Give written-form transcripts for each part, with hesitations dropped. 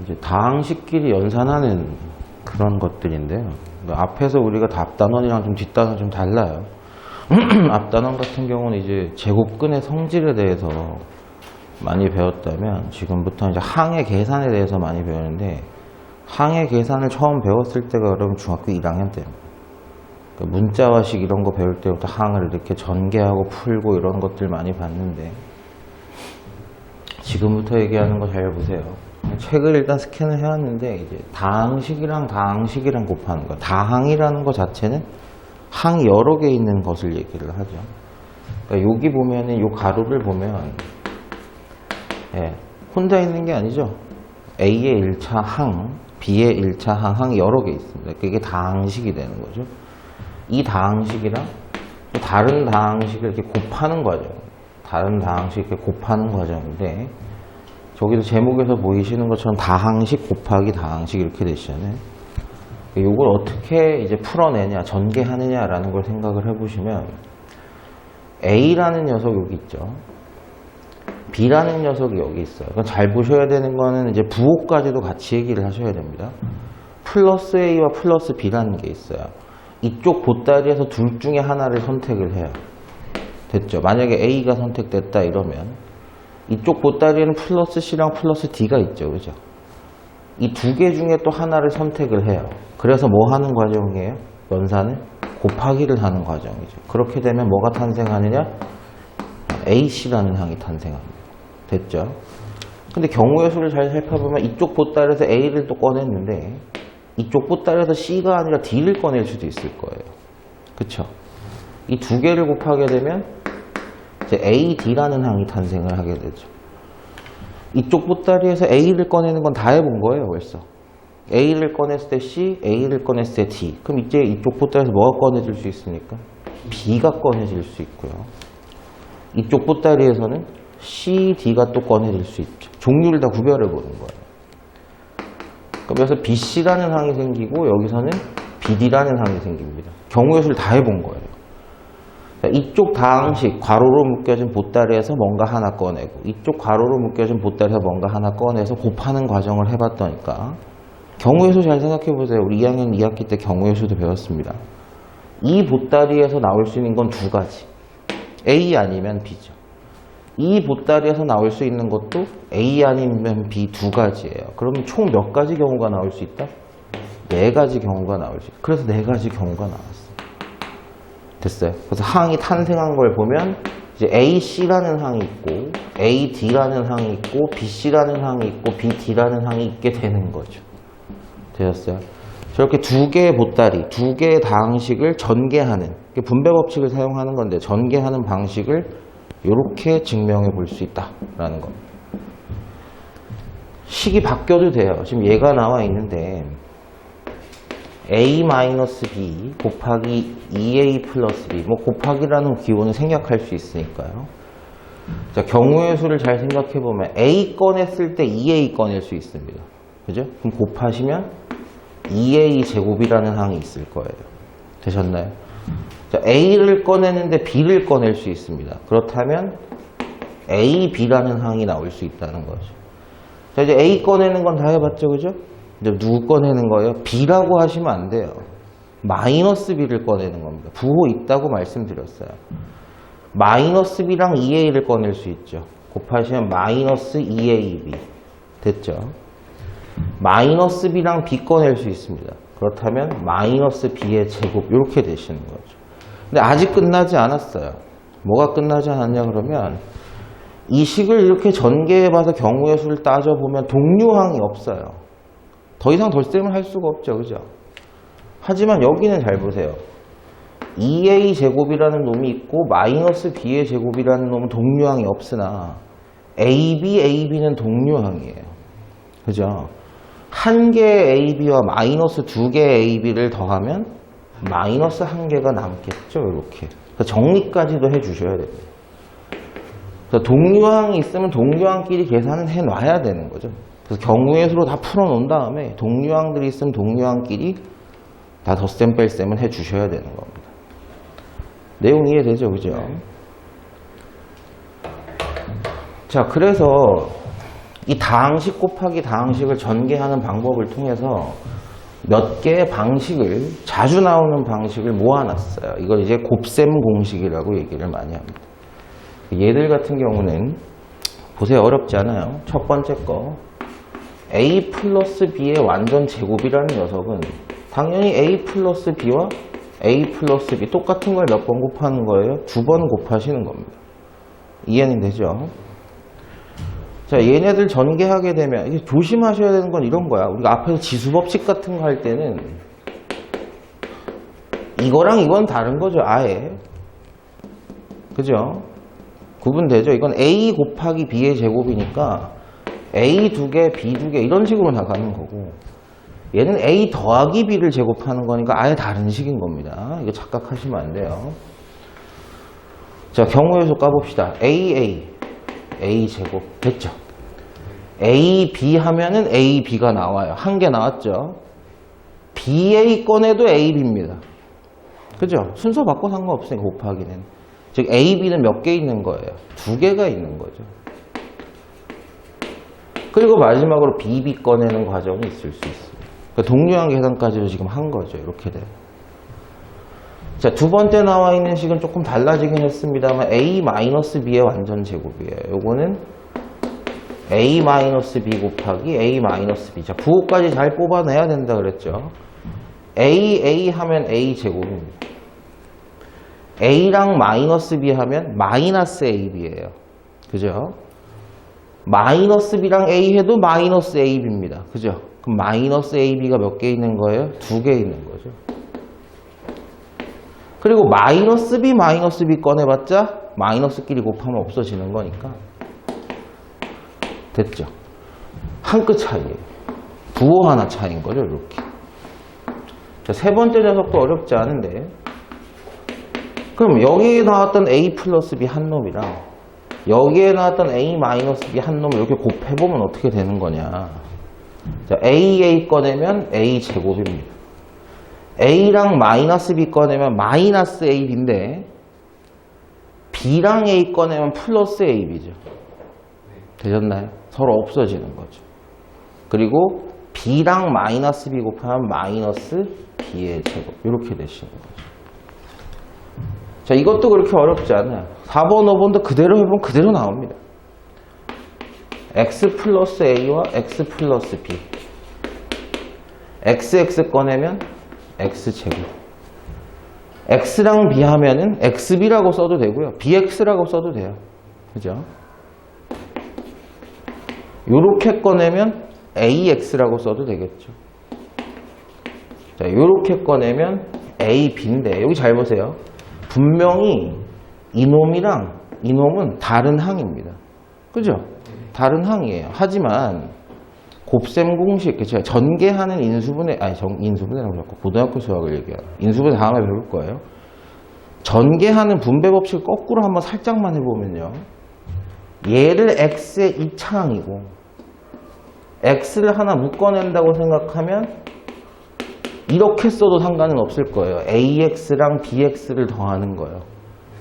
이제 다항식끼리 연산하는 그런 것들인데요. 앞에서 우리가 앞단원이랑 좀 뒷단원 좀 달라요. 앞단원 같은 경우는 이제 제곱근의 성질에 대해서 많이 배웠다면 지금부터 이제 항의 계산에 대해서 많이 배우는데, 항의 계산을 처음 배웠을 때가 여러분 중학교 1학년 때입니다. 그러니까 문자와식 이런 거 배울 때부터 항을 이렇게 전개하고 풀고 이런 것들 많이 봤는데, 지금부터 얘기하는 거 잘 보세요. 책을 일단 스캔을 해왔는데, 이제 다항식이랑 곱하는 거. 다항이라는 거 자체는 항이 여러 개 있는 것을 얘기를 하죠. 그러니까 여기 보면은 요 가로를 보면, 예, 혼자 있는 게 아니죠. A의 1차 항, B의 1차 항이 여러 개 있습니다. 그게 다항식이 되는 거죠. 이 다항식이랑 다른 다항식을 이렇게 곱하는 과정. 다른 다항식 이렇게 곱하는 과정인데, 저기도 제목에서 보이시는 것처럼 다항식 곱하기 다항식 이렇게 되시잖아요. 이걸 어떻게 이제 풀어내냐, 전개하느냐라는 걸 생각을 해보시면, A라는 녀석 여기 있죠. B라는 녀석이 여기 있어요. 그럼 잘 보셔야 되는 거는 이제 부호까지도 같이 얘기를 하셔야 됩니다. 플러스 A와 플러스 B라는 게 있어요. 이쪽 보따리에서 둘 중에 하나를 선택을 해요. 됐죠? 만약에 A가 선택됐다 이러면 이쪽 보따리에는 플러스 C랑 플러스 D가 있죠. 그죠? 이 두 개 중에 또 하나를 선택을 해요. 그래서 뭐 하는 과정이에요? 연산을 곱하기를 하는 과정이죠. 그렇게 되면 뭐가 탄생하느냐? AC라는 항이 탄생합니다. 됐죠? 근데 경우의 수를 잘 살펴보면 이쪽 보따리에서 A를 또 꺼냈는데 이쪽 보따리에서 C가 아니라 D를 꺼낼 수도 있을 거예요. 그쵸? 이 두 개를 곱하게 되면 이제 AD라는 항이 탄생을 하게 되죠. 이쪽 보따리에서 A를 꺼내는 건 다 해본 거예요, 벌써. A를 꺼냈을 때 C, A를 꺼냈을 때 D. 그럼 이제 이쪽 보따리에서 뭐가 꺼내질 수 있습니까? B가 꺼내질 수 있고요. 이쪽 보따리에서는 C, D가 또 꺼내질 수 있죠. 종류를 다 구별해 보는 거예요. 그래서 BC라는 항이 생기고 여기서는 BD라는 항이 생깁니다. 경우의 수를 다 해본 거예요. 이쪽 다항식 괄호로 묶여진 보따리에서 뭔가 하나 꺼내고 이쪽 괄호로 묶여진 보따리에서 뭔가 하나 꺼내서 곱하는 과정을 해봤다니까. 경우의 수 잘 생각해 보세요. 우리 2학년 2학기 때 경우의 수도 배웠습니다. 이 보따리에서 나올 수 있는 건 두 가지. A 아니면 B죠. 이 보따리에서 나올 수 있는 것도 A 아니면 B 두 가지예요. 그러면 총 몇 가지 경우가 나올 수 있다? 네 가지 경우가 나올 수 있다. 그래서 네 가지 경우가 나왔어요. 됐어요. 그래서 항이 탄생한 걸 보면 이제 AC라는 항이 있고 AD라는 항이 있고 BC라는 항이 있고 BD라는 항이 있게 되는 거죠. 되셨어요? 저렇게 두 개의 보따리, 두 개의 다항식을 전개하는, 분배 법칙을 사용하는 건데 전개하는 방식을 이렇게 증명해 볼 수 있다라는 겁니다. 식이 바뀌어도 돼요. 지금 얘가 나와 있는데 A-B 곱하기 2A 플러스 B, 뭐 곱하기라는 기호는 생략할 수 있으니까요. 자, 경우의 수를 잘 생각해 보면 A 꺼냈을 때 2A 꺼낼 수 있습니다. 그죠? 그럼 곱하시면 2A 제곱이라는 항이 있을 거예요. 되셨나요? 자, A를 꺼내는데 B를 꺼낼 수 있습니다. 그렇다면 A, B라는 항이 나올 수 있다는 거죠. 자, 이제 A 꺼내는 건 다 해봤죠, 그죠? 이제 누구 꺼내는 거예요? B라고 하시면 안 돼요. 마이너스 B를 꺼내는 겁니다. 부호 있다고 말씀드렸어요. 마이너스 B랑 2A를 꺼낼 수 있죠. 곱하시면 마이너스 2AB. 됐죠? 마이너스 B랑 B 꺼낼 수 있습니다. 그렇다면 마이너스 B의 제곱 이렇게 되시는 거죠. 근데 아직 끝나지 않았어요. 뭐가 끝나지 않았냐 그러면 이 식을 이렇게 전개해봐서 경우의 수를 따져보면 동류항이 없어요. 더 이상 덧셈을 할 수가 없죠. 그죠? 하지만 여기는 잘 보세요. 2A 제곱이라는 놈이 있고 마이너스 B의 제곱이라는 놈은 동류항이 없으나 AB는 동류항이에요. 그죠? 한 개의 AB와 마이너스 두 개의 AB를 더하면 마이너스 한 개가 남겠죠. 이렇게. 정리까지도 해주셔야 됩니다. 동류항이 있으면 동류항끼리 계산은 해놔야 되는 거죠. 그래서 경우의 수로 다 풀어놓은 다음에 동류항들이 있으면 동류항끼리 다 덧셈 뺄셈을 해주셔야 되는 겁니다. 내용 이해되죠? 그죠? 자, 그래서 이 다항식 곱하기 다항식을 전개하는 방법을 통해서 몇 개의 방식을, 자주 나오는 방식을 모아놨어요. 이걸 이제 곱셈 공식이라고 얘기를 많이 합니다. 얘들 같은 경우는 보세요. 어렵지 않아요. 첫 번째 거 a 플러스 b의 완전 제곱이라는 녀석은 당연히 a 플러스 b와 a 플러스 b 똑같은 걸 몇 번 곱하는 거예요? 2번 곱하시는 겁니다. 이해는 되죠? 자, 얘네들 전개하게 되면 이게 조심하셔야 되는 건 이런 거야. 우리가 앞에서 지수법칙 같은 거 할 때는 이거랑 이건 다른 거죠. 아예. 그죠? 구분되죠? 이건 a 곱하기 b의 제곱이니까 a 2개, b 2개 이런 식으로 나가는 거고, 얘는 a 더하기 b를 제곱하는 거니까 아예 다른 식인 겁니다. 이거 착각하시면 안 돼요. 자, 경우의 수 까봅시다. a 제곱 됐죠? a, b 하면은 a, b가 나와요. 한 개 나왔죠? ba 꺼내도 a, b입니다. 그죠? 순서 바꿔 상관없으니까 곱하기는. 즉 a, b는 몇 개 있는 거예요? 2개가 있는 거죠. 그리고 마지막으로 b, b 꺼내는 과정이 있을 수 있습니다. 그러니까 동류한 계산까지도 지금 한 거죠. 이렇게 돼요. 자, 두 번째 나와 있는 식은 조금 달라지긴 했습니다만 a-b의 완전 제곱이에요. 요거는 a-b 곱하기 a-b. 자, 부호까지 잘 뽑아내야 된다 그랬죠. a 하면 a 제곱입니다. a랑 -b 하면 -ab예요. 그죠? -b랑 a 해도 -ab입니다. 그죠? 그럼 -ab가 몇 개 있는 거예요? 2개 있는 거죠. 그리고 -b 꺼내봤자 마이너스끼리 곱하면 없어지는 거니까. 됐죠? 한 끗 차이예요. 부호 하나 차이인 거죠, 이렇게. 자, 세 번째 녀석도 어렵지 않은데, 그럼 여기에 나왔던 a 플러스 b 한 놈이랑 여기에 나왔던 a-b 한 놈을 이렇게 곱해보면 어떻게 되는 거냐. 자, a 꺼내면 a 제곱입니다. a랑 -b 꺼내면 -ab인데 b랑 a 꺼내면 플러스 ab이죠. 되셨나요? 서로 없어지는 거죠. 그리고 b랑 -b 곱하면 -b의 제곱 이렇게 되시는 거죠. 자, 이것도 그렇게 어렵지 않아요. 4번, 5번도 그대로 해보면 그대로 나옵니다. x 플러스 a와 x 플러스 b. x 꺼내면 x제곱. x랑 b 하면은 xb라고 써도 되고요. bx라고 써도 돼요. 그죠? 요렇게 꺼내면 ax라고 써도 되겠죠. 자, 요렇게 꺼내면 ab인데, 여기 잘 보세요. 분명히 이놈이랑 이놈은 다른 항입니다. 그죠? 다른 항이에요. 하지만 곱셈 공식, 제가 전개하는 인수분해라고 자꾸 고등학교 수학을 얘기해요. 인수분해 다음에 배울 거예요. 전개하는 분배 법칙을 거꾸로 한번 살짝만 해보면요. 얘를 x의 이차항이고 x를 하나 묶어낸다고 생각하면 이렇게 써도 상관은 없을 거예요. ax랑 bx를 더하는 거예요.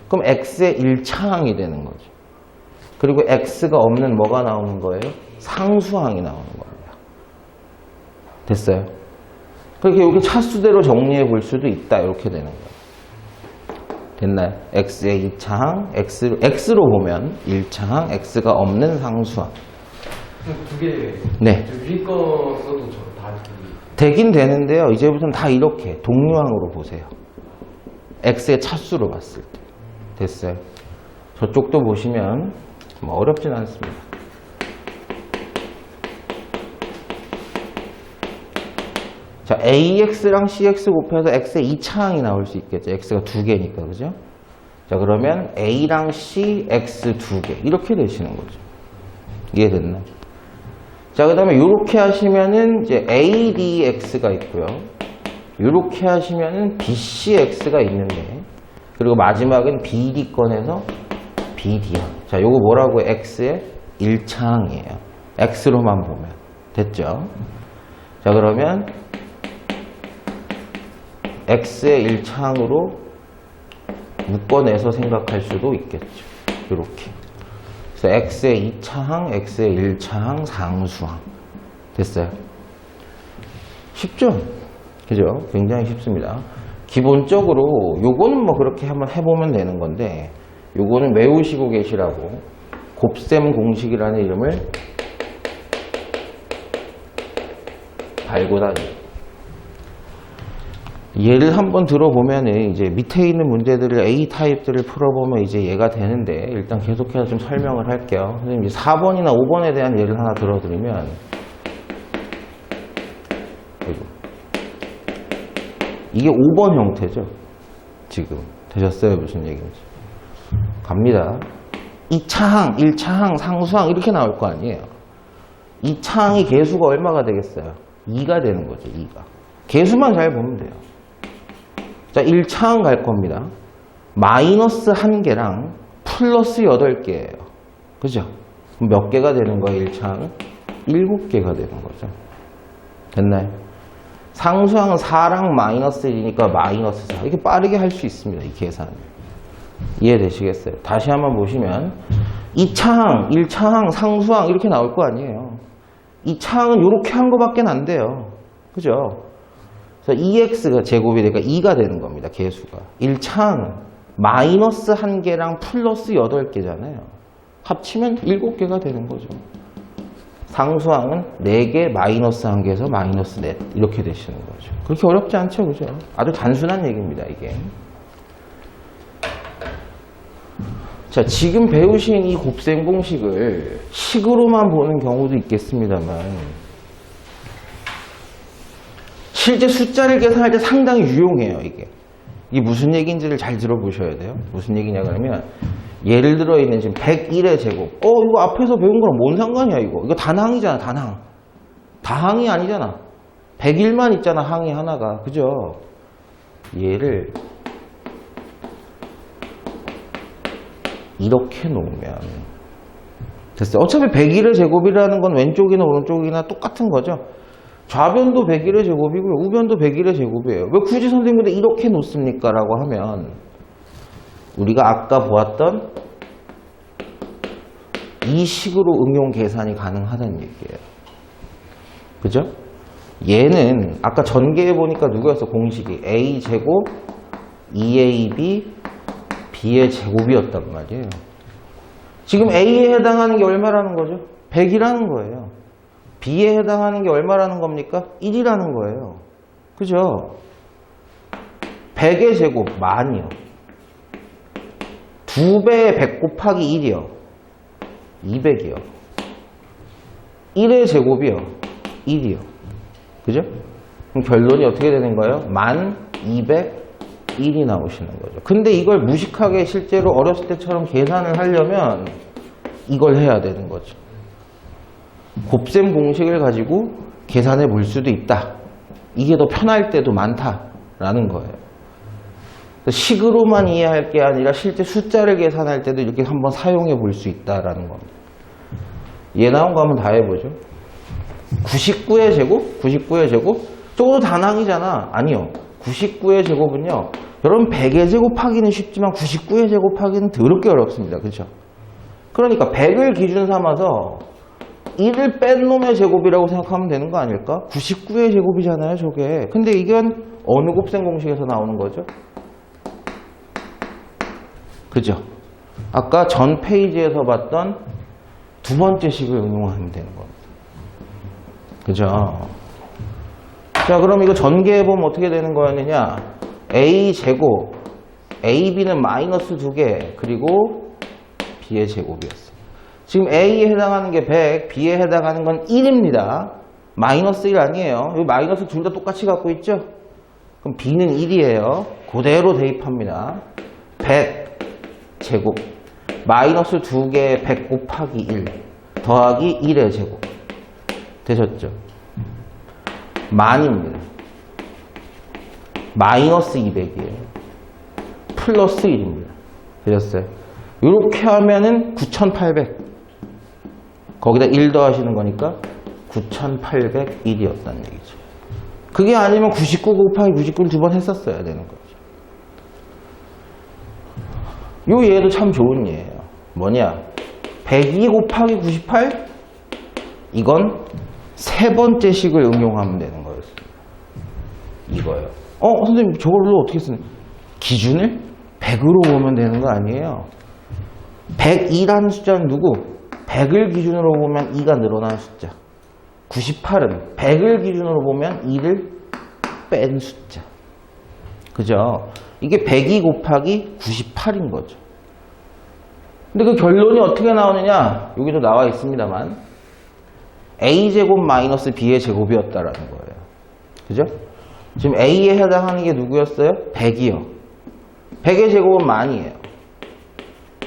그럼 x의 1차항이 되는 거죠. 그리고 x가 없는 뭐가 나오는 거예요? 상수항이 나오는 겁니다. 됐어요? 그렇게 여기 차수대로 정리해 볼 수도 있다. 이렇게 되는 거예요. 됐나요? x의 2차항, x로 보면 1차항, x가 없는 상수항. 두 개. 네. 위에 거 써도 다 되긴 되는데요. 이제부터는 다 이렇게 동류항으로 보세요. x의 차수로 봤을 때. 됐어요? 저쪽도 보시면 뭐 어렵진 않습니다. 자, ax랑 cx 곱해서 x의 2차항이 나올 수 있겠죠. x가 2개니까, 그죠? 자, 그러면 a랑 c, x 2개. 이렇게 되시는 거죠. 이해됐나? 자, 그 다음에 이렇게 하시면은 이제 ADX가 있고요. 이렇게 하시면은 BCX가 있는데, 그리고 마지막은 BD 꺼내서 BD항. 자, 요거 뭐라고 해? X의 1차항이에요. X로만 보면. 됐죠? 자, 그러면 X의 1차항으로 묶어내서 생각할 수도 있겠죠. 이렇게. 그래서 x의 2차항, x의 1차항, 상수항. 됐어요? 쉽죠? 그죠? 굉장히 쉽습니다. 기본적으로 요거는 뭐 그렇게 한번 해보면 되는 건데 요거는 외우시고 계시라고 곱셈 공식이라는 이름을 달고 다니고 예를 한번 들어보면은 이제 밑에 있는 문제들을 A 타입들을 풀어보면 이제 얘가 되는데 일단 계속해서 좀 설명을 할게요. 선생님 이제 4번이나 5번에 대한 예를 하나 들어드리면 이게 5번 형태죠. 지금 되셨어요? 무슨 얘기인지. 갑니다. 2차항, 1차항, 상수항 이렇게 나올 거 아니에요. 2차항이 개수가 얼마가 되겠어요? 2가 되는 거죠. 2가. 개수만 잘 보면 돼요. 자, 1차항 갈 겁니다. 마이너스 1개랑 플러스 8개예요. 그죠? 그럼 몇 개가 되는 거예요? 1차항은? 7개가 되는 거죠. 됐나요? 상수항은 4랑 마이너스 1이니까 마이너스 4. 이렇게 빠르게 할 수 있습니다. 이 계산을. 이해되시겠어요? 다시 한번 보시면 2차항, 1차항, 상수항 이렇게 나올 거 아니에요. 2차항은 이렇게 한 거밖에 안 돼요. 그죠? 그래서 2x가 제곱이 되니까 2가 되는 겁니다. 개수가. 1차항은 마이너스 1개랑 플러스 8개잖아요. 합치면 7개가 되는 거죠. 상수항은 4개 마이너스 1개에서 마이너스 4 이렇게 되시는 거죠. 그렇게 어렵지 않죠? 그죠? 아주 단순한 얘기입니다. 이게. 자, 지금 배우신 이 곱셈 공식을 식으로만 보는 경우도 있겠습니다만 실제 숫자를 계산할 때 상당히 유용해요. 이게 무슨 얘기인지를 잘 들어보셔야 돼요. 무슨 얘기냐 그러면 예를 들어 있는 지금 101의 제곱. 이거 앞에서 배운 거랑 뭔 상관이야 이거. 이거 단항이잖아. 단항. 다항이 아니잖아. 101만 있잖아. 항이 하나가. 그죠? 얘를 이렇게 놓으면 됐어요. 어차피 101의 제곱이라는 건 왼쪽이나 오른쪽이나 똑같은 거죠. 좌변도 101의 제곱이고요. 우변도 101의 제곱이에요. 왜 굳이 선생님들 이렇게 놓습니까? 라고 하면 우리가 아까 보았던 이 식으로 응용 계산이 가능하다는 얘기예요. 그죠? 얘는 아까 전개해 보니까 누구였어? 공식이 a제곱 2ab b의 제곱이었단 말이에요. 지금 a에 해당하는 게 얼마라는 거죠? 100이라는 거예요. b에 해당하는 게 얼마라는 겁니까? 1이라는 거예요. 그죠? 100의 제곱 만이요. 2배의 100 곱하기 1이요. 200이요. 1의 제곱이요. 1이요. 그죠? 그럼 결론이 어떻게 되는 거예요? 1201이 나오시는 거죠. 근데 이걸 무식하게 실제로 어렸을 때처럼 계산을 하려면 이걸 해야 되는 거죠. 곱셈 공식을 가지고 계산해 볼 수도 있다. 이게 더 편할 때도 많다라는 거예요. 식으로만 이해할 게 아니라 실제 숫자를 계산할 때도 이렇게 한번 사용해 볼 수 있다라는 겁니다. 얘 나온 거 한번 다 해보죠. 99의 제곱? 99의 제곱? 저것도 단항이잖아. 아니요. 99의 제곱은요. 여러분 100의 제곱하기는 쉽지만 99의 제곱하기는 더럽게 어렵습니다. 그렇죠? 그러니까 100을 기준 삼아서 1을 뺀 놈의 제곱이라고 생각하면 되는 거 아닐까? 99의 제곱이잖아요. 저게. 근데 이건 어느 곱셈 공식에서 나오는 거죠? 그죠? 아까 전 페이지에서 봤던 두 번째 식을 응용하면 되는 겁니다. 그죠? 자, 그럼 이거 전개해보면 어떻게 되는 거였느냐? a제곱, ab는 마이너스 2개, 그리고 b의 제곱이었어. 지금 a에 해당하는 게 100, b에 해당하는 건 1입니다. 마이너스 1 아니에요. 여기 마이너스 둘 다 똑같이 갖고 있죠? 그럼 b는 1이에요. 그대로 대입합니다. 100 제곱 마이너스 2개 100 곱하기 1 더하기 1의 제곱 되셨죠? 만입니다. 마이너스 200이에요. 플러스 1입니다. 되셨어요? 이렇게 하면은 9800 거기다 1 더하시는 거니까 9801이었다는 얘기죠. 그게 아니면 99 곱하기 99를 두 번 했었어야 되는 거죠. 요 예도 참 좋은 예예요. 뭐냐? 102 곱하기 98? 이건 세 번째 식을 응용하면 되는 거였습니다. 이거예요. 선생님 저걸로 어떻게 쓰는 기준을 100으로 보면 되는 거 아니에요? 102라는 숫자는 누구? 100을 기준으로 보면 2가 늘어나는 숫자. 98은 100을 기준으로 보면 2를 뺀 숫자. 그죠? 이게 102 곱하기 98인 거죠. 근데 그 결론이 어떻게 나오느냐? 여기도 나와 있습니다만 a제곱 마이너스 b의 제곱이었다라는 거예요. 그죠? 지금 a에 해당하는 게 누구였어요? 100이요. 100의 제곱은 만이에요.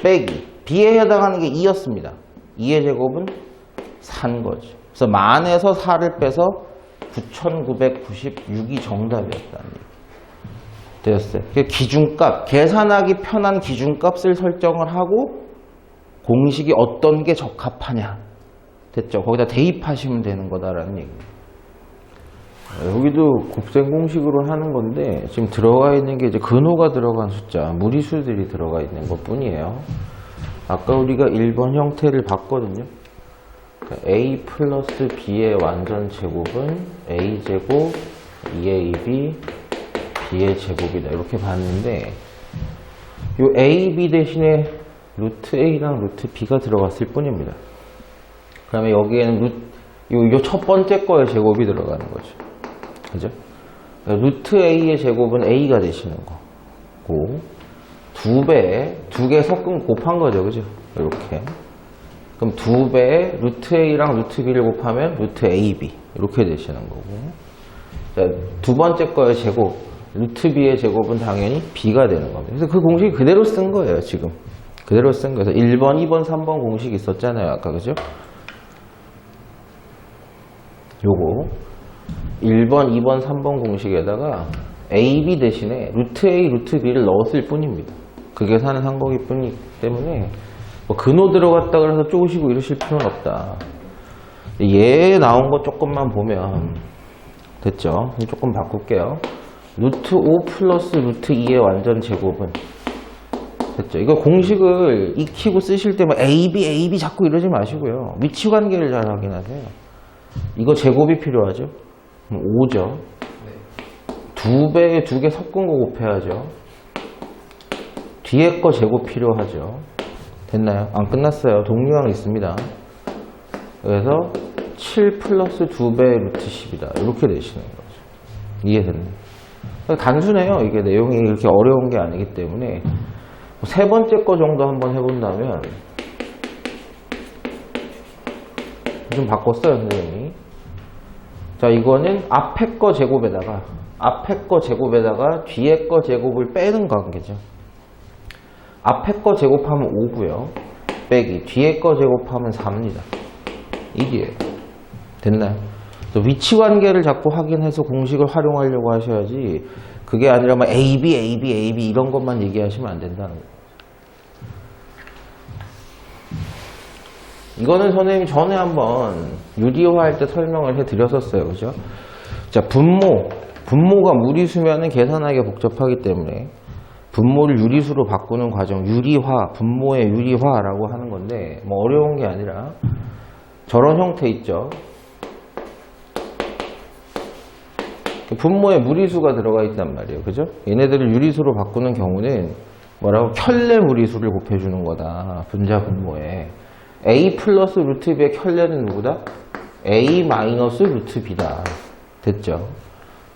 빼기. b에 해당하는 게 2였습니다. 2의 제곱은 4인 거죠. 그래서 만에서 4를 빼서 9996이 정답이었다는 얘기. 되었어요. 기준값, 계산하기 편한 기준값을 설정을 하고 공식이 어떤 게 적합하냐. 됐죠? 거기다 대입하시면 되는 거다라는 얘기입니다. 여기도 곱셈 공식으로 하는 건데 지금 들어가 있는 게 이제 근호가 들어간 숫자, 무리수들이 들어가 있는 것 뿐이에요. 아까 우리가 1번 형태를 봤거든요. 그러니까 a 플러스 b의 완전 제곱은 a제곱 2ab b의 제곱이다. 이렇게 봤는데 요 a, b 대신에 루트 a랑 루트 b가 들어갔을 뿐입니다. 그러면 여기에는 요 첫 번째 거의 제곱이 들어가는 거죠. 그죠? 루트 a의 제곱은 a가 되시는 거고, 두 개 섞은 곱한 거죠. 그죠? 이렇게. 그럼 2배에 루트 a랑 루트 b를 곱하면 루트 ab. 이렇게 되시는 거고. 자, 두 번째 거의 제곱, 루트 b의 제곱은 당연히 b가 되는 겁니다. 그래서 그 공식 그대로 쓴 거예요, 지금. 그대로 쓴 거예요. 1번, 2번, 3번 공식 있었잖아요, 아까. 그죠? 요거 1번, 2번, 3번 공식에다가 AB 대신에 루트 A, 루트 B를 넣었을 뿐입니다. 그 계산을 한 거기 뿐이기 때문에 뭐 근호 들어갔다 그래서 쪼으시고 이러실 필요는 없다. 얘 나온 거 조금만 보면 됐죠? 조금 바꿀게요. 루트 5 플러스 루트 2의 완전 제곱은 됐죠? 이거 공식을 익히고 쓰실 때만 AB 자꾸 이러지 마시고요. 위치 관계를 잘 확인하세요. 이거 제곱이 필요하죠? 그럼 5죠. 네. 2개 섞은 거 곱해야죠. 뒤에 거 제곱 필요하죠. 됐나요? 안 끝났어요. 동류항 있습니다. 그래서 7 플러스 2배 루트 10이다. 이렇게 되시는 거죠. 이해됐나요? 단순해요. 이게 내용이 이렇게 어려운 게 아니기 때문에 세 번째 거 정도 한번 해본다면 좀 바꿨어요, 선생님이. 자, 이거는 앞에 거 제곱에다가 뒤에 거 제곱을 빼는 관계죠. 앞에 거 제곱하면 5고요. 빼기. 뒤에 거 제곱하면 4입니다. 이게 됐나요? 위치 관계를 자꾸 확인해서 공식을 활용하려고 하셔야지 그게 아니라 막 AB 이런 것만 얘기하시면 안 된다는 거예요. 이거는 선생님이 전에 한번 유리화 할 때 설명을 해드렸었어요. 그죠? 자, 분모가 무리수면은 계산하기가 복잡하기 때문에 분모를 유리수로 바꾸는 과정, 분모의 유리화라고 하는 건데 뭐 어려운 게 아니라 저런 형태 있죠. 분모에 무리수가 들어가 있단 말이에요. 그죠? 얘네들을 유리수로 바꾸는 경우는 뭐라고? 켤레 무리수를 곱해주는 거다. 분자 분모에. a 플러스 루트 b의 켤레는 누구다? a 마이너스 루트 b다. 됐죠?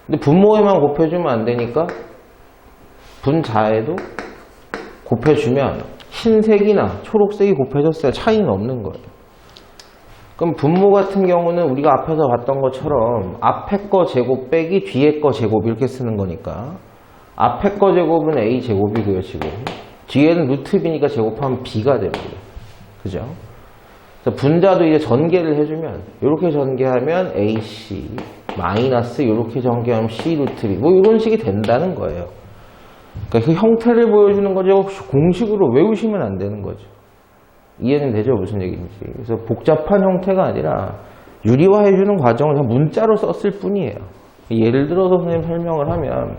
근데 분모에만 곱해주면 안 되니까 분자에도 곱해주면 흰색이나 초록색이 곱해졌어야 차이는 없는 거예요. 그럼 분모 같은 경우는 우리가 앞에서 봤던 것처럼 앞에 거 제곱 빼기 뒤에 거 제곱 이렇게 쓰는 거니까 앞에 거 제곱은 a 제곱이고요, 지금. 뒤에는 루트 b니까 제곱하면 b가 됩니다. 그죠? 분자도 이제 전개를 해주면 이렇게 전개하면 AC 마이너스 이렇게 전개하면 C 루트 B 뭐 이런 식이 된다는 거예요. 그러니까 그 형태를 보여주는 거죠. 공식으로 외우시면 안 되는 거죠. 이해는 되죠? 무슨 얘기인지. 그래서 복잡한 형태가 아니라 유리화해주는 과정을 그냥 문자로 썼을 뿐이에요. 예를 들어서 선생님 설명을 하면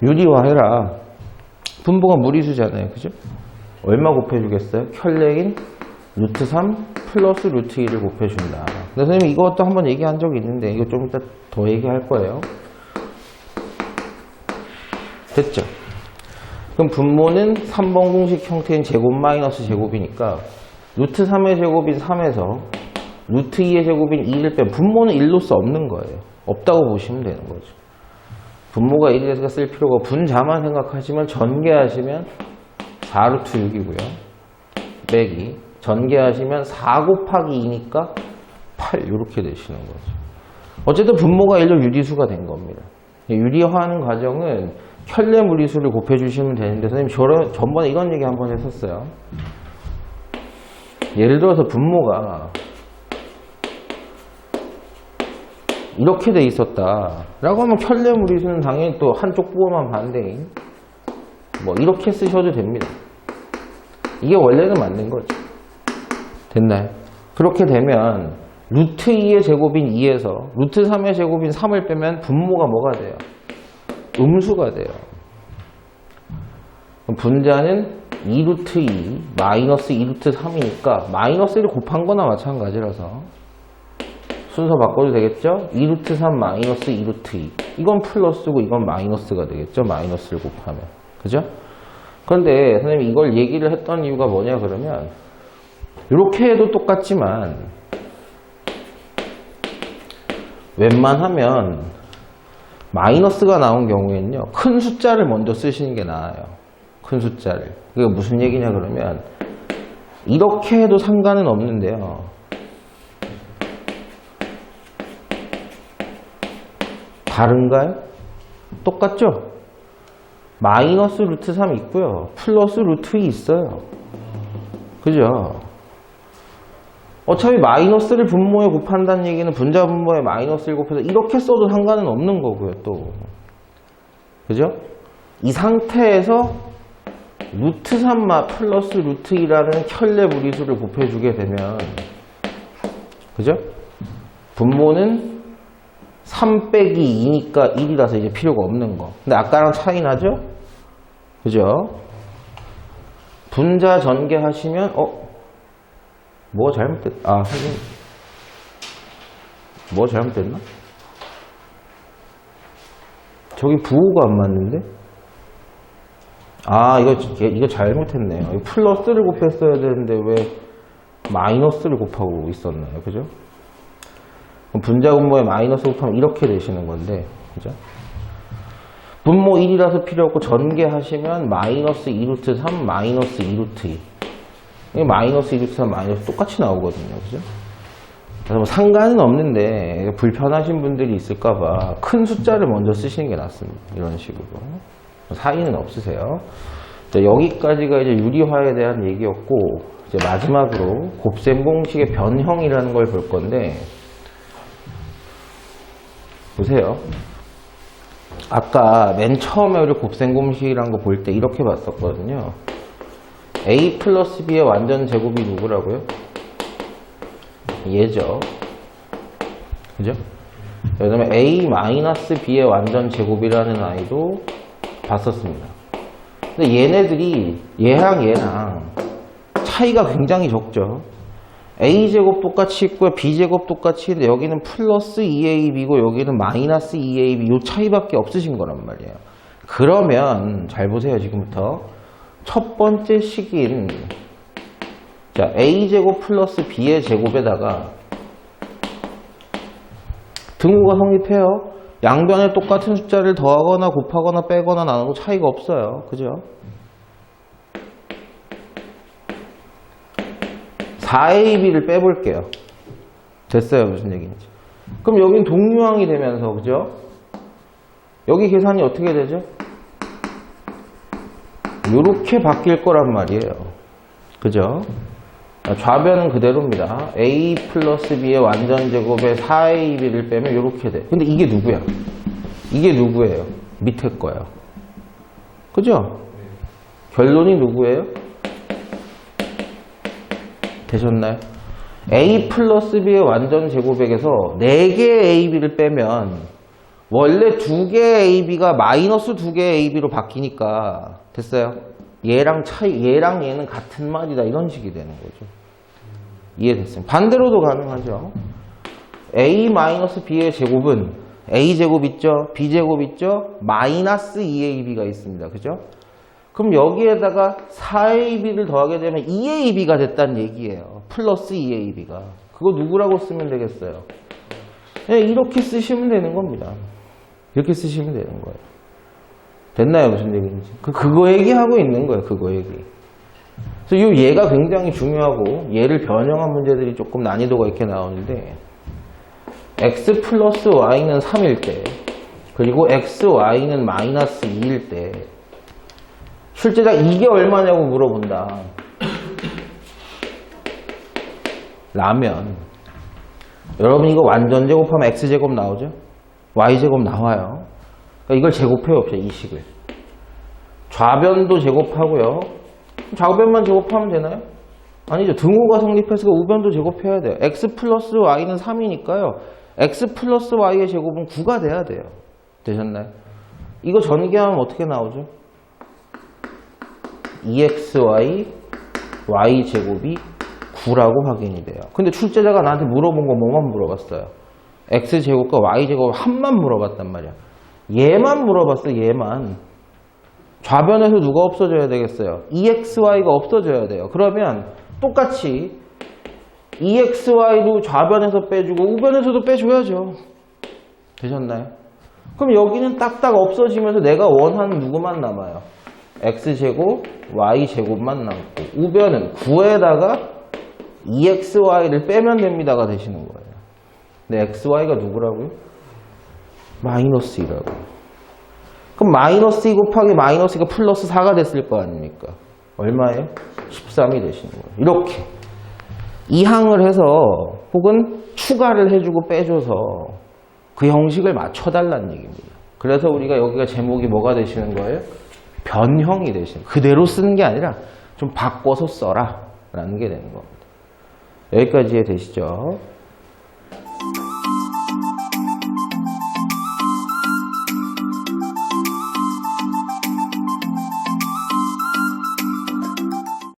유리화해라. 분모가 무리수잖아요. 그죠? 얼마 곱해주겠어요? 켤레인 루트 3 플러스 루트 2를 곱해준다. 근데 선생님 이것도 한번 얘기한 적이 있는데 이거 좀 이따 더 얘기할 거예요. 됐죠? 그럼 분모는 3번 공식 형태인 제곱 마이너스 제곱이니까 루트 3의 제곱인 3에서 루트 2의 제곱인 2를 빼면 분모는 1로서 없는 거예요. 없다고 보시면 되는 거죠. 분모가 1이라서 쓸 필요가 없고 분자만 생각하시면 전개하시면 4루트 6이고요. 빼기 전개하시면 4 곱하기 2니까 8 이렇게 되시는 거죠. 어쨌든 분모가 1로 유리수가 된 겁니다. 유리화하는 과정은 켤레 무리수를 곱해주시면 되는데 선생님 전번에 이런 얘기 한번 했었어요. 예를 들어서 분모가 이렇게 돼 있었다 라고 하면 켤레 무리수는 당연히 또 한쪽 부호만 반대인 뭐 이렇게 쓰셔도 됩니다. 이게 원래는 맞는 거죠. 됐나요? 그렇게 되면 루트 2의 제곱인 2에서 루트 3의 제곱인 3을 빼면 분모가 뭐가 돼요? 음수가 돼요. 그럼 분자는 2루트 2 마이너스 2루트 3이니까 마이너스 1을 곱한 거나 마찬가지라서 순서 바꿔도 되겠죠? 2루트 3 마이너스 2루트 2 이건 플러스고 이건 마이너스가 되겠죠? 마이너스를 곱하면 그죠? 그런데 선생님이 이걸 얘기를 했던 이유가 뭐냐 그러면 이렇게 해도 똑같지만 웬만하면 마이너스가 나온 경우에는요 큰 숫자를 먼저 쓰시는 게 나아요. 큰 숫자를. 그게 무슨 얘기냐 그러면 이렇게 해도 상관은 없는데요 다른가요? 똑같죠? 마이너스 루트 3 있고요 플러스 루트 2 있어요. 그죠? 어차피 마이너스를 분모에 곱한다는 얘기는 분자 분모에 마이너스를 곱해서 이렇게 써도 상관은 없는 거고요 또. 그죠? 이 상태에서 루트 3 플러스 루트 2라는 켤레 무리수를 곱해주게 되면 그죠? 분모는 3 빼기 2니까 1이라서 이제 필요가 없는 거. 근데 아까랑 차이 나죠? 그죠? 분자 전개하시면 뭐가 잘못됐? 선생님 뭐가 잘못됐나? 저기 부호가 안 맞는데? 이거 잘못했네요. 이거 플러스를 곱했어야 되는데 왜 마이너스를 곱하고 있었나요? 그죠? 그럼 분자 분모에 마이너스 곱하면 이렇게 되시는 건데, 그죠? 분모 1이라서 필요 없고 전개하시면 마이너스 2루트 3 마이너스 2루트 2. 이게 마이너스 2루트 3 마이너스 똑같이 나오거든요. 그죠? 그래서 뭐 상관은 없는데 불편하신 분들이 있을까봐 큰 숫자를 먼저 쓰시는 게 낫습니다. 이런 식으로. 사이는 없으세요. 자, 여기까지가 이제 유리화에 대한 얘기였고, 이제 마지막으로 곱셈 공식의 변형이라는 걸 볼 건데, 보세요. 아까 맨 처음에 우리 곱셈 공식이란 거 볼 때 이렇게 봤었거든요. A 플러스 B의 완전 제곱이 누구라고요? 얘죠. 그죠? 그 다음에 A 마이너스 B의 완전 제곱이라는 아이도 봤었습니다. 근데 얘네들이 얘랑 차이가 굉장히 적죠. A제곱 똑같이 있고요. B제곱 똑같이 있는데 여기는 플러스 2AB고 여기는 마이너스 2AB 이 차이밖에 없으신 거란 말이에요. 그러면 잘 보세요. 지금부터 첫 번째 식인 자 A제곱 플러스 B의 제곱에다가 등호가 성립해요. 양변에 똑같은 숫자를 더하거나 곱하거나 빼거나 나누고 차이가 없어요. 그죠? 4AB를 빼볼게요. 됐어요. 무슨 얘기인지. 그럼 여긴 동류항이 되면서 그죠? 여기 계산이 어떻게 되죠? 이렇게 바뀔 거란 말이에요. 그죠? 좌변은 그대로입니다. A 플러스 B의 완전 제곱에 4AB를 빼면 이렇게 돼. 근데 이게 누구야? 이게 누구예요? 밑에 거예요. 그죠? 결론이 누구예요? 되셨나요? A 플러스 B의 완전 제곱액에서 4개의 AB를 빼면 원래 2개의 AB가 마이너스 2개의 AB로 바뀌니까 됐어요. 얘랑 얘는 같은 말이다 이런 식이 되는 거죠. 이해됐어요? 반대로도 가능하죠. A-B의 제곱은 A제곱 있죠? B제곱 있죠? 마이너스 2AB가 있습니다. 그죠? 그럼 여기에다가 4AB를 더하게 되면 2AB가 됐다는 얘기예요. 플러스 2AB가. 그거 누구라고 쓰면 되겠어요? 네, 이렇게 쓰시면 되는 겁니다. 이렇게 쓰시면 되는 거예요. 됐나요? 무슨 얘기인지? 그거 얘기하고 있는 거예요. 그거 얘기. 그래서 이 얘가 굉장히 중요하고 얘를 변형한 문제들이 조금 난이도가 이렇게 나오는데 x 플러스 y는 3일 때 그리고 x, y는 마이너스 2일 때 출제자 이게 얼마냐고 물어본다. 라면 여러분 이거 완전 제곱하면 x제곱 나오죠? y제곱 나와요. 그러니까 이걸 제곱해요. 없죠. 이 식을. 좌변도 제곱하고요. 좌변만 제곱하면 되나요? 아니죠. 등호가 성립해서 우변도 제곱해야 돼요. x 플러스 y는 3이니까요. x 플러스 y의 제곱은 9가 돼야 돼요. 되셨나요? 이거 전개하면 어떻게 나오죠? 2xy y제곱이 9라고 확인이 돼요. 근데 출제자가 나한테 물어본 거 뭐만 물어봤어요? x제곱과 y제곱 한만 물어봤단 말이야. 얘만 물어봤어. 얘만. 좌변에서 누가 없어져야 되겠어요? 2xy가 없어져야 돼요. 그러면 똑같이 2xy도 좌변에서 빼주고 우변에서도 빼줘야죠. 되셨나요? 그럼 여기는 딱딱 없어지면서 내가 원하는 누구만 남아요? x제곱, y제곱만 남고 우변은 9에다가 2xy를 빼면 됩니다가 되시는 거예요. 근데 xy가 누구라고요? 마이너스 2라고요. 그럼 마이너스 2 곱하기 마이너스 2가 플러스 4가 됐을 거 아닙니까? 얼마예요? 13이 되시는 거예요. 이렇게 이항을 해서 혹은 추가를 해주고 빼줘서 그 형식을 맞춰달라는 얘기입니다. 그래서 우리가 여기가 제목이 뭐가 되시는 거예요? 변형이 되시는 거예요. 그대로 쓰는 게 아니라 좀 바꿔서 써라 라는 게 되는 겁니다. 여기까지 이해되시죠?